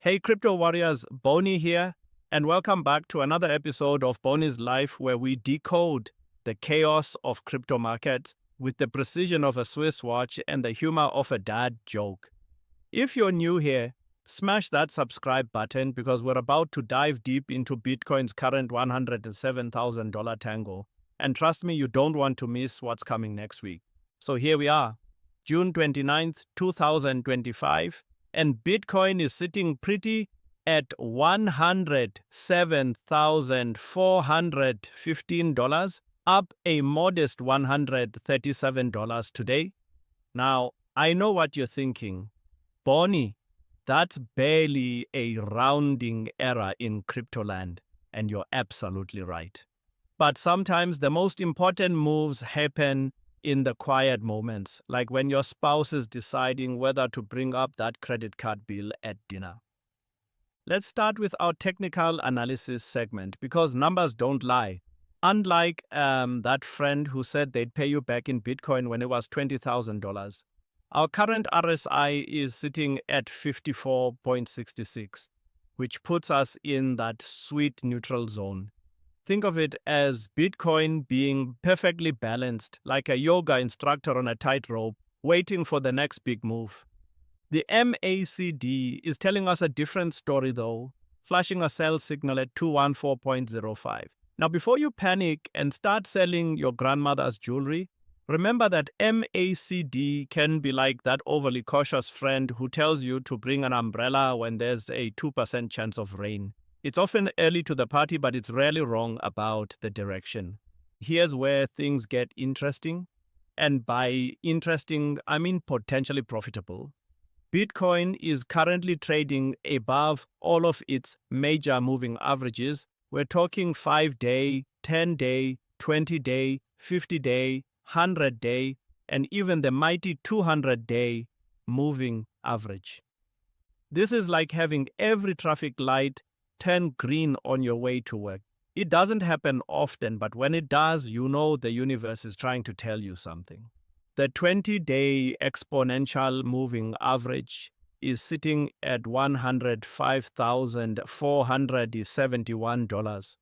Hey, crypto warriors, Bonnie here, and welcome back to another episode of Bonnie's Life, where we decode the chaos of crypto markets with the precision of a Swiss watch and the humor of a dad joke. If you're new here, smash that subscribe button because we're about to dive deep into Bitcoin's current $107,000 Tango. And trust me, you don't want to miss what's coming next week. So here we are, June 29th, 2025. And Bitcoin is sitting pretty at $107,415, up a modest $137 today. Now, I know what you're thinking. Bonnie, that's barely a rounding error in crypto land, and you're absolutely right. But sometimes the most important moves happen in the quiet moments, like when your spouse is deciding whether to bring up that credit card bill at dinner. Let's start with our technical analysis segment because numbers don't lie. Unlike that friend who said they'd pay you back in Bitcoin when it was $20,000, our current RSI is sitting at 54.66, which puts us in that sweet neutral zone. Think of it as Bitcoin being perfectly balanced, like a yoga instructor on a tightrope, waiting for the next big move. The MACD is telling us a different story though, flashing a sell signal at 214.05. Now before you panic and start selling your grandmother's jewelry, remember that MACD can be like that overly cautious friend who tells you to bring an umbrella when there's a 2% chance of rain. It's often early to the party, but it's rarely wrong about the direction. Here's where things get interesting. And by interesting, I mean potentially profitable. Bitcoin is currently trading above all of its major moving averages. We're talking 5-day, 10-day, 20-day, 50-day, 100-day, and even the mighty 200-day moving average. This is like having every traffic light turn green on your way to work. It doesn't happen often, but when it does, you know the universe is trying to tell you something. The 20-day exponential moving average is sitting at $105,471,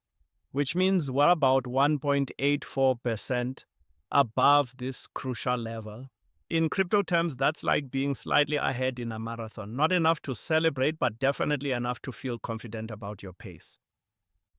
which means we're about 1.84% above this crucial level. In crypto terms, that's like being slightly ahead in a marathon. Not enough to celebrate, but definitely enough to feel confident about your pace.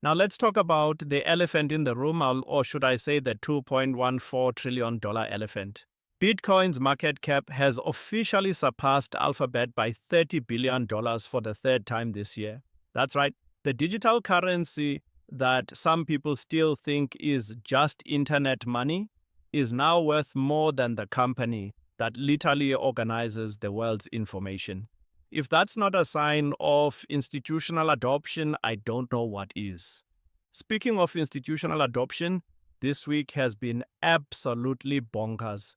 Now let's talk about the elephant in the room, or should I say the $2.14 trillion elephant. Bitcoin's market cap has officially surpassed Alphabet by $30 billion for the third time this year. That's right, the digital currency that some people still think is just internet money is now worth more than the company that literally organizes the world's information. If that's not a sign of institutional adoption, I don't know what is. Speaking of institutional adoption, this week has been absolutely bonkers.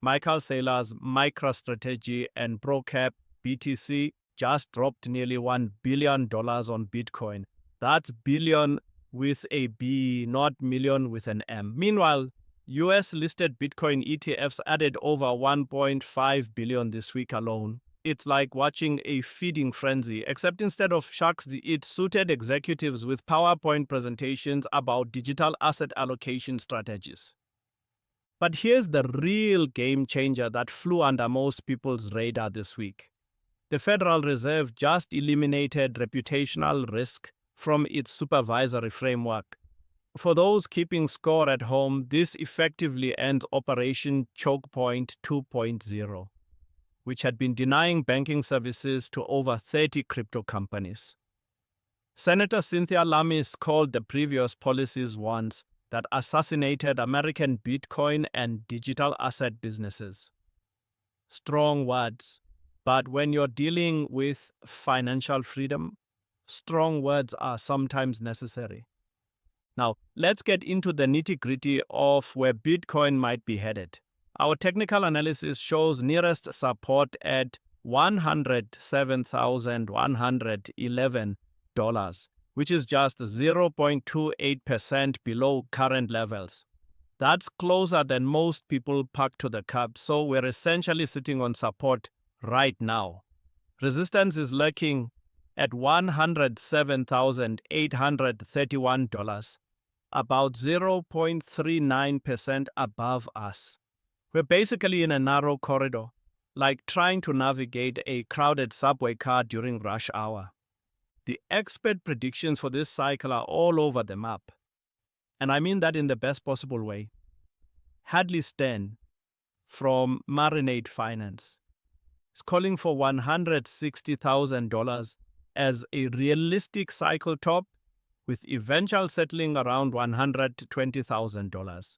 Michael Saylor's MicroStrategy and ProCap BTC just dropped nearly $1 billion on Bitcoin. That's billion with a B, not million with an M. Meanwhile, US-listed Bitcoin ETFs added over 1.5 billion this week alone. It's like watching a feeding frenzy, except instead of sharks, it suited executives with PowerPoint presentations about digital asset allocation strategies. But here's the real game changer that flew under most people's radar this week. The Federal Reserve just eliminated reputational risk from its supervisory framework. For those keeping score at home, this effectively ends Operation Choke Point 2.0, which had been denying banking services to over 30 crypto companies. Senator Cynthia Lummis called the previous policies ones that assassinated American Bitcoin and digital asset businesses. Strong words, but when you're dealing with financial freedom, strong words are sometimes necessary. Now, let's get into the nitty-gritty of where Bitcoin might be headed. Our technical analysis shows nearest support at $107,111, which is just 0.28% below current levels. That's closer than most people park to the curb, so we're essentially sitting on support right now. Resistance is lurking at $107,831, about 0.39% above us. We're basically in a narrow corridor, like trying to navigate a crowded subway car during rush hour. The expert predictions for this cycle are all over the map. And I mean that in the best possible way. Hadley Stern from Marinade Finance is calling for $160,000 as a realistic cycle top, with eventual settling around $120,000.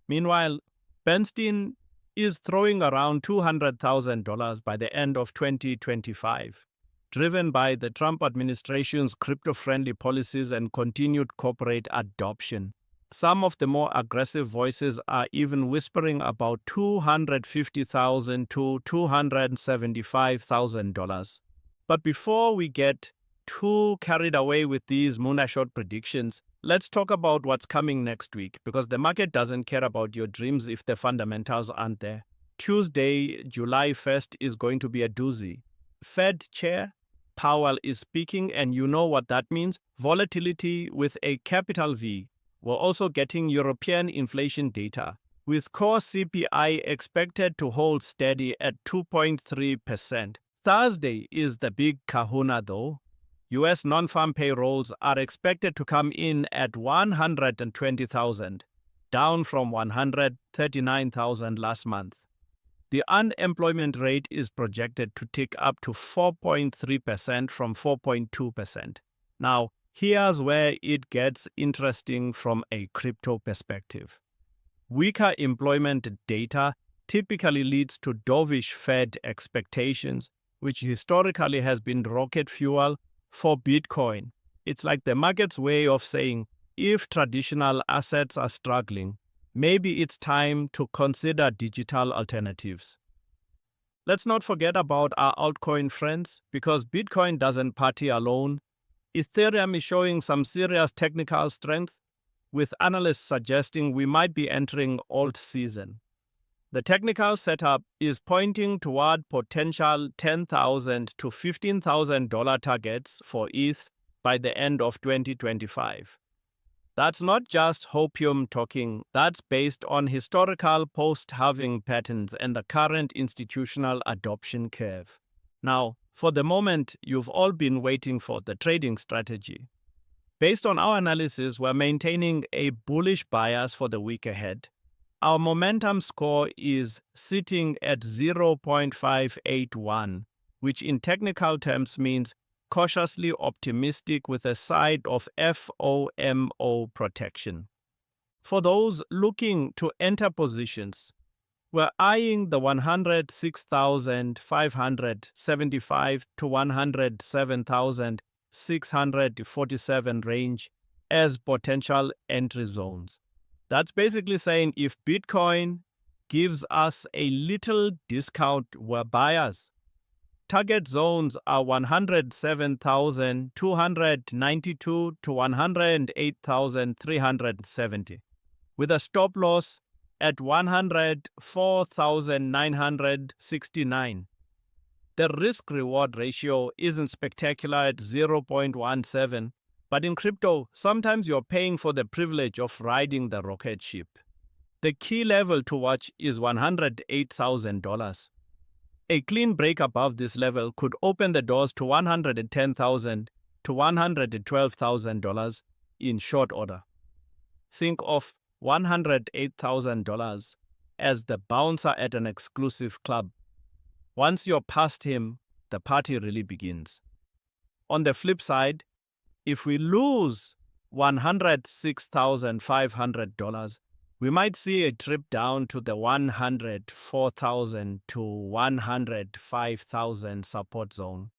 Meanwhile, Bernstein is throwing around $200,000 by the end of 2025, driven by the Trump administration's crypto-friendly policies and continued corporate adoption. Some of the more aggressive voices are even whispering about $250,000 to $275,000. But before we get too carried away with these moonshot predictions, let's talk about what's coming next week, because the market doesn't care about your dreams if the fundamentals aren't there. Tuesday, July 1st is going to be a doozy. Fed Chair Powell is speaking, and you know what that means. Volatility with a capital V. We're also getting European inflation data, with core CPI expected to hold steady at 2.3%. Thursday is the big kahuna though. U.S. non-farm payrolls are expected to come in at 120,000, down from 139,000 last month. The unemployment rate is projected to tick up to 4.3% from 4.2%. Now, here's where it gets interesting from a crypto perspective. Weaker employment data typically leads to dovish Fed expectations, which historically has been rocket fuel for Bitcoin. It's like the market's way of saying, if traditional assets are struggling, maybe it's time to consider digital alternatives. Let's not forget about our altcoin friends, because Bitcoin doesn't party alone. Ethereum is showing some serious technical strength, with analysts suggesting we might be entering alt season. The technical setup is pointing toward potential $10,000 to $15,000 targets for ETH by the end of 2025. That's not just hopium talking, that's based on historical post-halving patterns and the current institutional adoption curve. Now, for the moment, you've all been waiting for the trading strategy. Based on our analysis, we're maintaining a bullish bias for the week ahead. Our momentum score is sitting at 0.581, which in technical terms means cautiously optimistic with a side of FOMO protection. For those looking to enter positions, we're eyeing the 106,575 to 107,647 range as potential entry zones. That's basically saying if Bitcoin gives us a little discount, we're buyers. Target zones are 107,292 to 108,370, with a stop loss at 104,969. The risk-reward ratio isn't spectacular at 0.17, but in crypto, sometimes you're paying for the privilege of riding the rocket ship. The key level to watch is $108,000. A clean break above this level could open the doors to $110,000 to $112,000 in short order. Think of $108,000 as the bouncer at an exclusive club. Once you're past him, the party really begins. On the flip side, if we lose $106,500, we might see a trip down to the 104,000 to 105,000 support zone.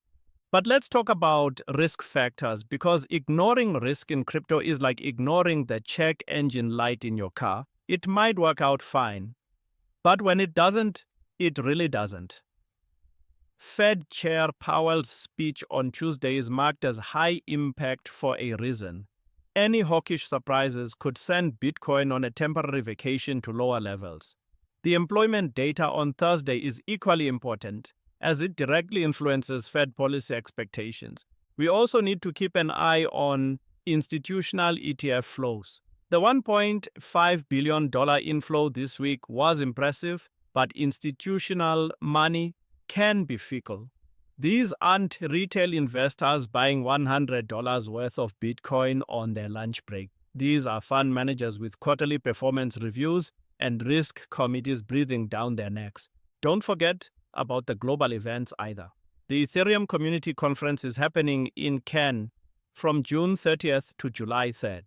But let's talk about risk factors, because ignoring risk in crypto is like ignoring the check engine light in your car. It might work out fine, but when it doesn't, it really doesn't. Fed Chair Powell's speech on Tuesday is marked as high impact for a reason. Any hawkish surprises could send Bitcoin on a temporary vacation to lower levels. The employment data on Thursday is equally important, as it directly influences Fed policy expectations. We also need to keep an eye on institutional ETF flows. The $1.5 billion inflow this week was impressive, but institutional money can be fickle. These aren't retail investors buying $100 worth of Bitcoin on their lunch break. These are fund managers with quarterly performance reviews and risk committees breathing down their necks. Don't forget about the global events either. The Ethereum Community Conference is happening in Cannes from June 30th to July 3rd.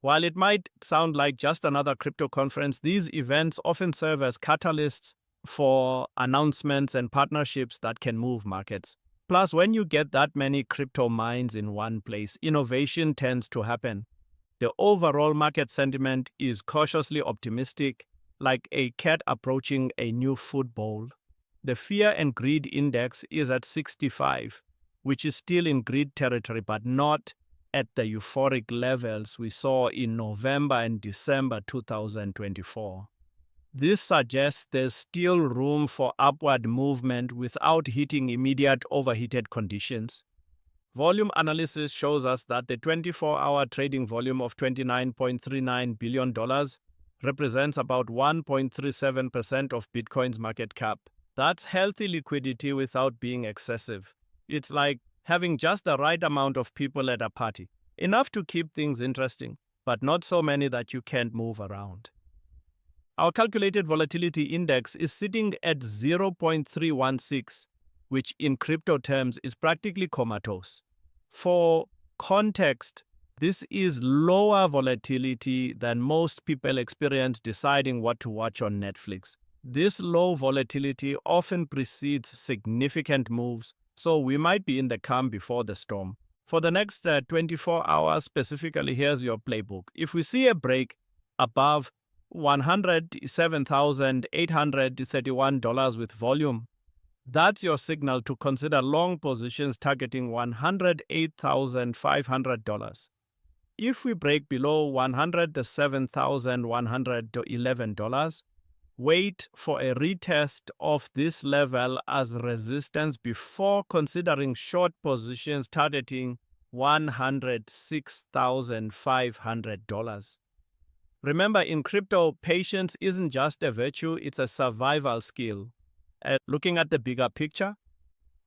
While it might sound like just another crypto conference, these events often serve as catalysts for announcements and partnerships that can move markets. Plus, when you get that many crypto minds in one place, innovation tends to happen. The overall market sentiment is cautiously optimistic, like a cat approaching a new food bowl. The fear and greed index is at 65, which is still in greed territory, but not at the euphoric levels we saw in November and December 2024. This suggests there's still room for upward movement without hitting immediate overheated conditions. Volume analysis shows us that the 24-hour trading volume of $29.39 billion represents about 1.37% of Bitcoin's market cap. That's healthy liquidity without being excessive. It's like having just the right amount of people at a party. Enough to keep things interesting, but not so many that you can't move around. Our calculated volatility index is sitting at 0.316, which in crypto terms is practically comatose. For context, this is lower volatility than most people experience deciding what to watch on Netflix. This low volatility often precedes significant moves, so we might be in the calm before the storm. For the next 24 hours specifically, here's your playbook. If we see a break above $107,831 with volume, that's your signal to consider long positions targeting $108,500. If we break below $107,111, wait for a retest of this level as resistance before considering short positions targeting $106,500. Remember, in crypto, patience isn't just a virtue, it's a survival skill. Looking at the bigger picture,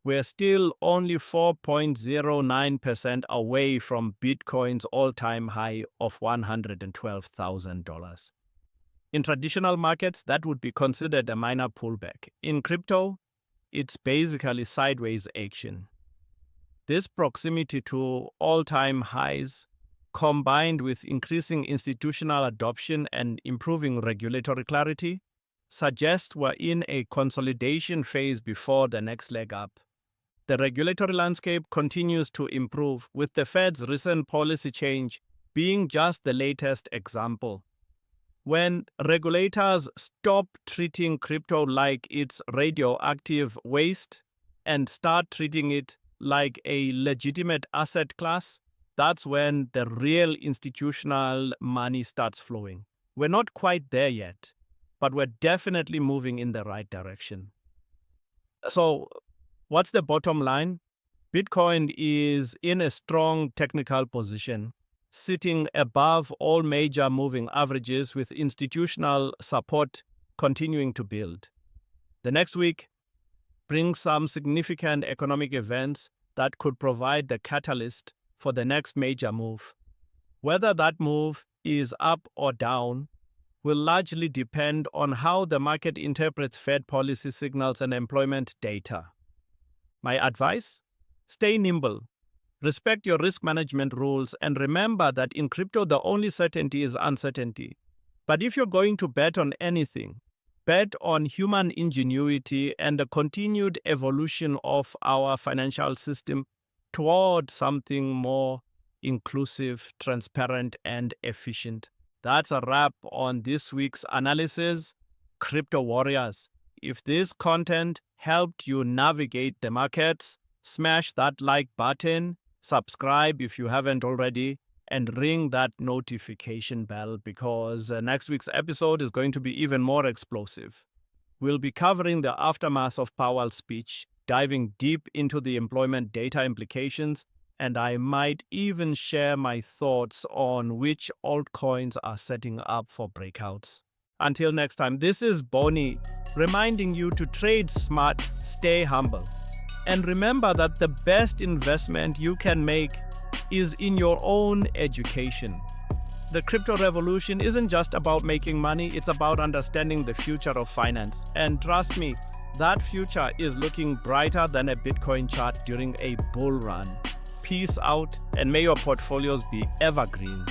we're still only 4.09% away from Bitcoin's all-time high of $112,000. In traditional markets, that would be considered a minor pullback. In crypto, it's basically sideways action. This proximity to all-time highs, combined with increasing institutional adoption and improving regulatory clarity, suggests we're in a consolidation phase before the next leg up. The regulatory landscape continues to improve, with the Fed's recent policy change being just the latest example. When regulators stop treating crypto like it's radioactive waste and start treating it like a legitimate asset class, that's when the real institutional money starts flowing. We're not quite there yet, but we're definitely moving in the right direction. So, what's the bottom line? Bitcoin is in a strong technical position, sitting above all major moving averages with institutional support continuing to build. The next week brings some significant economic events that could provide the catalyst for the next major move. Whether that move is up or down will largely depend on how the market interprets Fed policy signals and employment data. My advice? Stay nimble. Respect your risk management rules and remember that in crypto the only certainty is uncertainty. But if you're going to bet on anything, bet on human ingenuity and the continued evolution of our financial system toward something more inclusive, transparent, and efficient. That's a wrap on this week's analysis. Crypto warriors, if this content helped you navigate the markets, smash that like button, subscribe if you haven't already, and ring that notification bell because next week's episode is going to be even more explosive. We'll be covering the aftermath of Powell's speech, diving deep into the employment data implications, and I might even share my thoughts on which altcoins are setting up for breakouts. Until next time, this is Bonnie reminding you to trade smart, stay humble, and remember that the best investment you can make is in your own education. The crypto revolution isn't just about making money, it's about understanding the future of finance. And trust me, that future is looking brighter than a Bitcoin chart during a bull run. Peace out, and may your portfolios be evergreen.